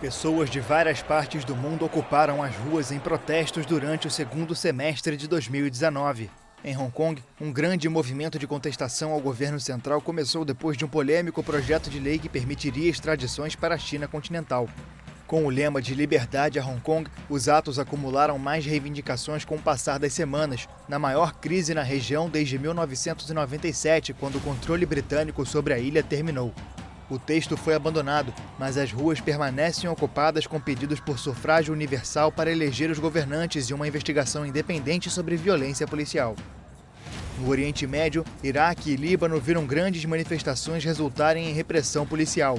Pessoas de várias partes do mundo ocuparam as ruas em protestos durante o segundo semestre de 2019. Em Hong Kong, um grande movimento de contestação ao governo central começou depois de um polêmico projeto de lei que permitiria extradições para a China continental. Com o lema de liberdade a Hong Kong, os atos acumularam mais reivindicações com o passar das semanas, na maior crise na região desde 1997, quando o controle britânico sobre a ilha terminou. O texto foi abandonado, mas as ruas permanecem ocupadas com pedidos por sufrágio universal para eleger os governantes e uma investigação independente sobre violência policial. No Oriente Médio, Iraque e Líbano viram grandes manifestações resultarem em repressão policial.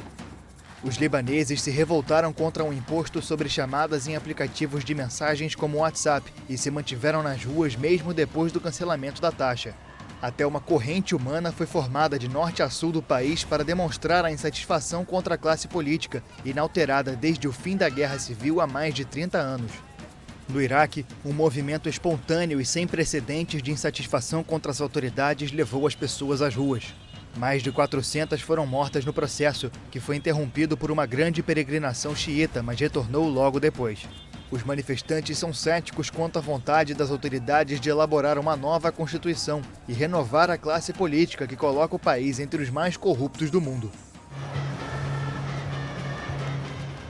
Os libaneses se revoltaram contra um imposto sobre chamadas em aplicativos de mensagens como o WhatsApp e se mantiveram nas ruas mesmo depois do cancelamento da taxa. Até uma corrente humana foi formada de norte a sul do país para demonstrar a insatisfação contra a classe política, inalterada desde o fim da Guerra Civil há mais de 30 anos. No Iraque, um movimento espontâneo e sem precedentes de insatisfação contra as autoridades levou as pessoas às ruas. Mais de 400 foram mortas no processo, que foi interrompido por uma grande peregrinação xiita, mas retornou logo depois. Os manifestantes são céticos quanto à vontade das autoridades de elaborar uma nova constituição e renovar a classe política que coloca o país entre os mais corruptos do mundo.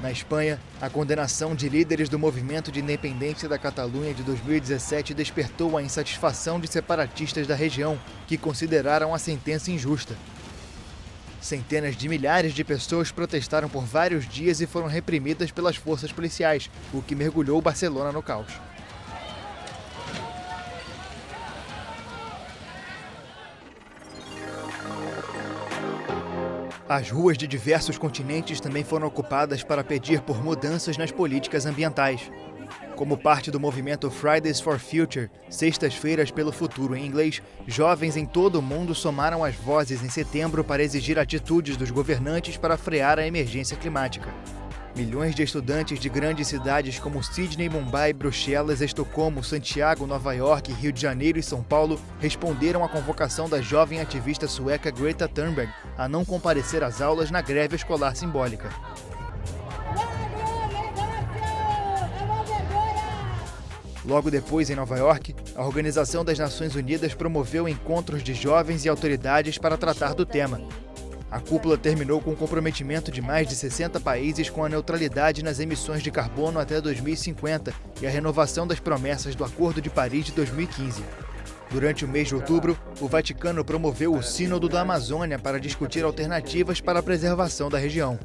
Na Espanha, a condenação de líderes do movimento de independência da Catalunha de 2017 despertou a insatisfação de separatistas da região, que consideraram a sentença injusta. Centenas de milhares de pessoas protestaram por vários dias e foram reprimidas pelas forças policiais, o que mergulhou Barcelona no caos. As ruas de diversos continentes também foram ocupadas para pedir por mudanças nas políticas ambientais. Como parte do movimento Fridays for Future, Sextas-feiras pelo Futuro em inglês, jovens em todo o mundo somaram as vozes em setembro para exigir atitudes dos governantes para frear a emergência climática. Milhões de estudantes de grandes cidades como Sydney, Mumbai, Bruxelas, Estocolmo, Santiago, Nova York, Rio de Janeiro e São Paulo responderam à convocação da jovem ativista sueca Greta Thunberg a não comparecer às aulas na greve escolar simbólica. Logo depois, em Nova York, a Organização das Nações Unidas promoveu encontros de jovens e autoridades para tratar do tema. A cúpula terminou com o comprometimento de mais de 60 países com a neutralidade nas emissões de carbono até 2050 e a renovação das promessas do Acordo de Paris de 2015. Durante o mês de outubro, o Vaticano promoveu o Sínodo da Amazônia para discutir alternativas para a preservação da região.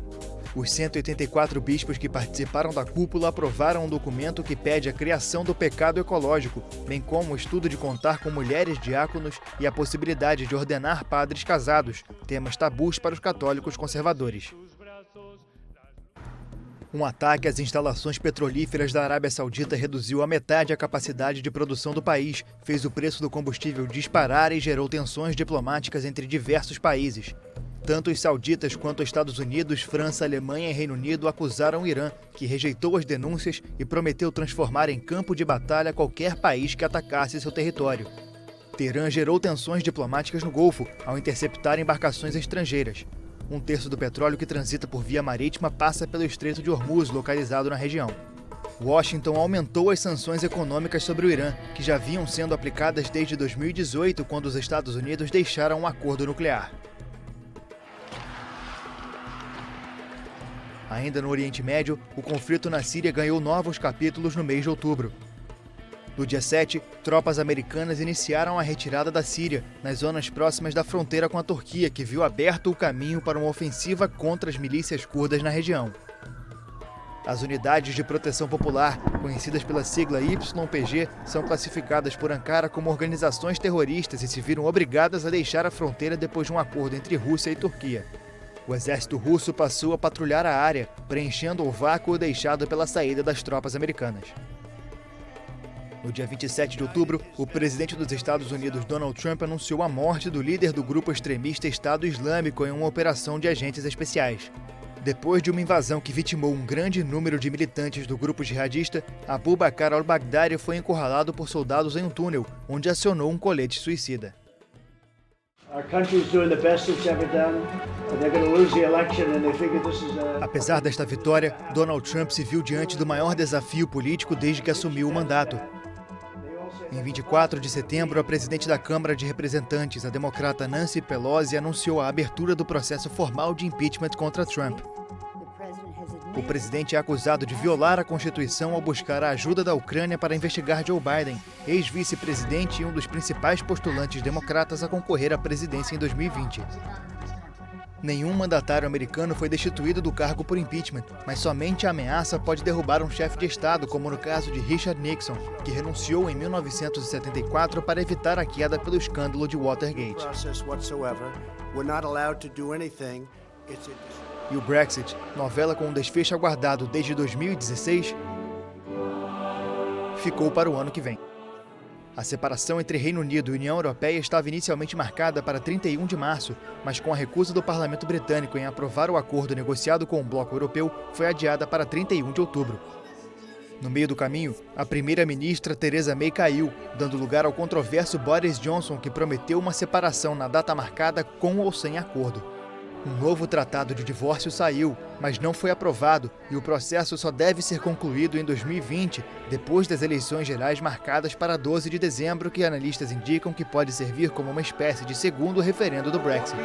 Os 184 bispos que participaram da cúpula aprovaram um documento que pede a criação do pecado ecológico, bem como o estudo de contar com mulheres diáconos e a possibilidade de ordenar padres casados, temas tabus para os católicos conservadores. Um ataque às instalações petrolíferas da Arábia Saudita reduziu à metade a capacidade de produção do país, fez o preço do combustível disparar e gerou tensões diplomáticas entre diversos países. Tanto os sauditas quanto os Estados Unidos, França, Alemanha e Reino Unido acusaram o Irã, que rejeitou as denúncias e prometeu transformar em campo de batalha qualquer país que atacasse seu território. Teherã gerou tensões diplomáticas no Golfo, ao interceptar embarcações estrangeiras. Um terço do petróleo que transita por via marítima passa pelo Estreito de Hormuz, localizado na região. Washington aumentou as sanções econômicas sobre o Irã, que já vinham sendo aplicadas desde 2018, quando os Estados Unidos deixaram um acordo nuclear. Ainda no Oriente Médio, o conflito na Síria ganhou novos capítulos no mês de outubro. No dia 7, tropas americanas iniciaram a retirada da Síria, nas zonas próximas da fronteira com a Turquia, que viu aberto o caminho para uma ofensiva contra as milícias curdas na região. As unidades de proteção popular, conhecidas pela sigla YPG, são classificadas por Ankara como organizações terroristas e se viram obrigadas a deixar a fronteira depois de um acordo entre Rússia e Turquia. O exército russo passou a patrulhar a área, preenchendo o vácuo deixado pela saída das tropas americanas. No dia 27 de outubro, o presidente dos Estados Unidos, Donald Trump, anunciou a morte do líder do grupo extremista Estado Islâmico em uma operação de agentes especiais. Depois de uma invasão que vitimou um grande número de militantes do grupo jihadista, Abu Bakr al-Baghdadi foi encurralado por soldados em um túnel, onde acionou um colete suicida. Apesar desta vitória, Donald Trump se viu diante do maior desafio político desde que assumiu o mandato. Em 24 de setembro, a presidente da Câmara de Representantes, a democrata Nancy Pelosi, anunciou a abertura do processo formal de impeachment contra Trump. O presidente é acusado de violar a Constituição ao buscar a ajuda da Ucrânia para investigar Joe Biden, ex-vice-presidente e um dos principais postulantes democratas a concorrer à presidência em 2020. Nenhum mandatário americano foi destituído do cargo por impeachment, mas somente a ameaça pode derrubar um chefe de Estado, como no caso de Richard Nixon, que renunciou em 1974 para evitar a queda pelo escândalo de Watergate. E o Brexit, novela com um desfecho aguardado desde 2016, ficou para o ano que vem. A separação entre Reino Unido e União Europeia estava inicialmente marcada para 31 de março, mas com a recusa do Parlamento Britânico em aprovar o acordo negociado com o bloco europeu, foi adiada para 31 de outubro. No meio do caminho, a primeira-ministra Theresa May caiu, dando lugar ao controverso Boris Johnson, que prometeu uma separação na data marcada com ou sem acordo. Um novo tratado de divórcio saiu, mas não foi aprovado e o processo só deve ser concluído em 2020, depois das eleições gerais marcadas para 12 de dezembro, que analistas indicam que pode servir como uma espécie de segundo referendo do Brexit.